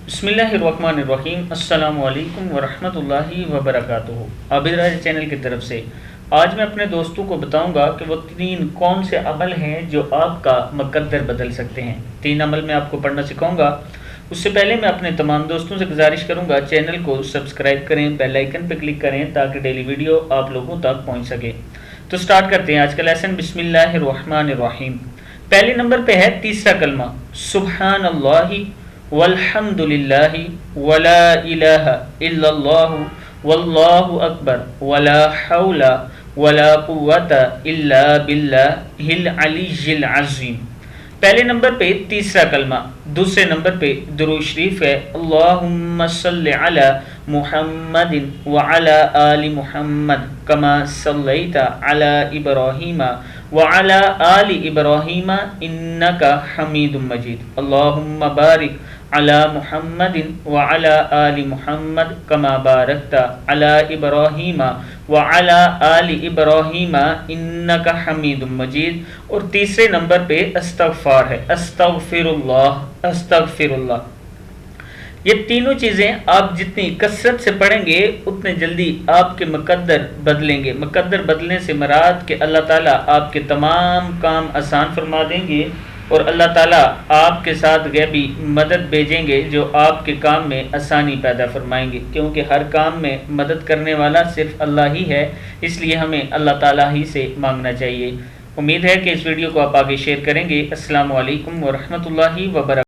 बिस्मिल्लाहिर्रहमानिर्रहीम। अस्सलाम वालेकुम वरहमतुल्लाहि वबरकातुहू। आबिद चैनल की तरफ से आज मैं अपने दोस्तों को बताऊंगा कि वो 3 कौन से अमल हैं जो आपका मुकद्दर बदल सकते हैं। 3 अमल मैं आपको पढ़ना सिखाऊंगा। उससे पहले मैं अपने तमाम दोस्तों से गुजारिश करूंगा चैनल को सब्सक्राइब करें, बेल आइकन पर क्लिक करें ताकि डेली वीडियो आप लोगों तक पहुँच सके। तो स्टार्ट करते हैं आज का लेसन। बिस्मिल्लाहिर्रहमानिर्रहीम। पहले नंबर पे है तीसरा कलमा सुब्हानल्लाहि वल्हम्दुलिल्लाहि वला इलाहा इल्लल्लाहु वल्लाहु अकबर वला हौला वला कुव्वता इल्ला बिल्लाहिल अलिय्यिल अज़ीम। पहले नंबर पे तीसरा कलमा। दूसरे नंबर पे दुरूद शरीफ है अल्लाहुम्मा सल्लि अला मुहम्मदिन व अला आलि मुहम्मद कमा सल्लैता अला इब्राहीमा व अला आलि इब्राहीमा इन्नका हमीदुम मजीद। अल्लाहुम्मा बारिक अला मुहम्मदिन व अला आलि मुहम्मद कमा बारकता अला इब्राहीमा व अला आलि इब्राहीमा इन्नका हमीदुम मजीद। और तीसरे नंबर पे अस्तगफार है अस्तगफिरुल्लाह अस्तगफिरुल्लाह। ये तीनों चीज़ें आप जितनी कसरत से पढ़ेंगे उतने जल्दी आपके मुकद्दर बदलेंगे। मुकद्दर बदलने से मुराद कि अल्लाह ताला आपके तमाम काम आसान फरमा देंगे और अल्लाह ताला आपके साथ गैबी मदद भेजेंगे जो आपके काम में आसानी पैदा फरमाएंगे, क्योंकि हर काम में मदद करने वाला सिर्फ अल्लाह ही है। इसलिए हमें अल्लाह ताला ही से मांगना चाहिए। उम्मीद है कि इस वीडियो को आप आगे शेयर करेंगे। अस्सलामु अलैकुम वरहमतुल्लाहि वबरकातुहू।